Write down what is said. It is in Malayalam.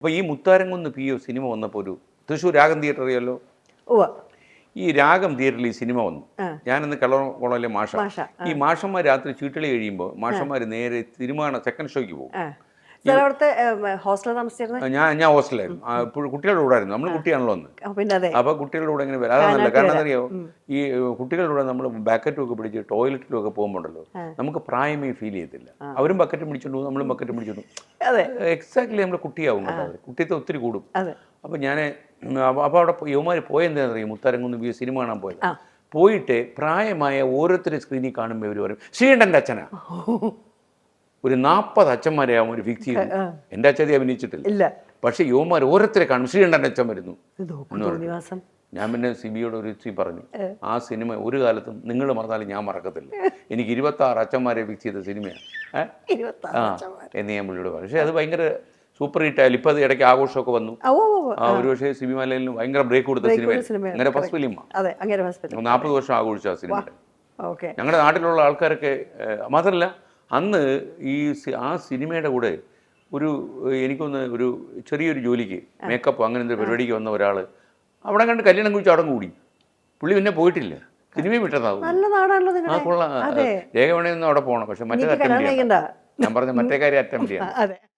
അപ്പോൾ ഈ മുത്താരംകുന്ന് പി ഒ സിനിമ വന്നപ്പോൾ ഒരു തൃശ്ശൂർ രാഗം തിയേറ്റർ അറിയാലോ. ഈ രാഗം തിയേറ്ററിൽ ഈ സിനിമ വന്നു. ഞാനിന്ന് കളർകോളയിലെ മാഷ. ഈ മാഷന്മാർ രാത്രി ചീട്ടളി കഴിയുമ്പോൾ മാഷന്മാർ നേരെ സിനിമ സെക്കൻഡ് ഷോയ്ക്ക് പോകും. ഞാൻ ഹോസ്റ്റലായിരുന്നു. കുട്ടികളുടെ കൂടെ ആയിരുന്നു. നമ്മൾ കുട്ടിയാണല്ലോ ഒന്ന്. അപ്പോൾ കുട്ടികളുടെ കൂടെ ഇങ്ങനെ വരാതെ കാരണം അറിയോ, ഈ കുട്ടികളുടെ കൂടെ നമ്മൾ ബക്കറ്റും ഒക്കെ പിടിച്ച് ടോയ്ലറ്റിലും ഒക്കെ പോകുമ്പോണ്ടല്ലോ നമുക്ക് പ്രായമേ ഫീൽ ചെയ്യത്തില്ല. അവരും ബക്കറ്റും പിടിച്ചോണ്ട് പോകും, നമ്മളും ബക്കറ്റും പിടിച്ചോണ്ട് എക്സാക്ട്ലി നമ്മൾ കുട്ടിയാവും. കുട്ടിയത്തെ ഒത്തിരി കൂടും. അപ്പോൾ അപ്പോൾ അവിടെ യുവമാർ പോയെന്താണെന്ന് അറിയാം, മുത്താരംകുന്ന് സിനിമ കാണാൻ പോയത്. പോയിട്ട് പ്രായമായ ഓരോരുത്തരും സ്ക്രീനിൽ കാണുമ്പോൾ ഇവർ പറയും ശ്രീകണ്ഠൻ്റെ അച്ഛനാ. ഒരു 40 അച്ഛന്മാരെ അവൻ ഒരു ഫിക്സ് ചെയ്തു. എൻ്റെ അച്ഛനെ അഭിനയിച്ചിട്ടില്ല. പക്ഷേ യുവമാർ ഓരോരുത്തരെ കാണും ശ്രീകണ്ഠൻ്റെ അച്ഛൻ വരുന്നു. ഞാൻ പിന്നെ സിബിയോട് ഒരു പറഞ്ഞു, ആ സിനിമ ഒരു കാലത്തും നിങ്ങൾ മറന്നാലും ഞാൻ മറക്കത്തില്ല. എനിക്ക് 26 അച്ഛന്മാരെ ഫിക്സ് ചെയ്ത സിനിമയാണ് എന്ന് ഞാൻ പുള്ളിയോട് പറഞ്ഞു. പക്ഷേ അത് ഭയങ്കര സൂപ്പർ ഹിറ്റ് ആയാലും ഇപ്പം അത് ഇടയ്ക്ക് ആഘോഷമൊക്കെ വന്നു. ഒരു പക്ഷേ സിബി മലയിലും ഭയങ്കര ബ്രേക്ക് കൊടുത്ത സിനിമ അങ്ങനെ ഫസ്റ്റ് ഫിലിമാണ്. 40 വർഷം ആഘോഷിച്ച ആ സിനിമ. ഞങ്ങളുടെ നാട്ടിലുള്ള ആൾക്കാരൊക്കെ മാത്രമല്ല, അന്ന് ആ സിനിമയുടെ കൂടെ എനിക്കൊന്ന് ഒരു ചെറിയൊരു ജോലിക്ക് മേക്കപ്പ് അങ്ങനെ എന്തൊരു പരിപാടിക്ക് വന്ന ഒരാൾ അവിടെ കണ്ട് കല്യാണം കുറിച്ച് അവിടെ കൂടി. പുള്ളി പിന്നെ പോയിട്ടില്ല, സിനിമയും വിട്ടതാവും. ആ കൊള്ളാം, രേഖ വേണമെന്ന് അവിടെ പോകണം. പക്ഷെ മറ്റേ അറ്റംപ്റ്റ് ചെയ്യണം. ഞാൻ പറഞ്ഞ മറ്റേ കാര്യം അറ്റംപ്റ്റ് ചെയ്യണം.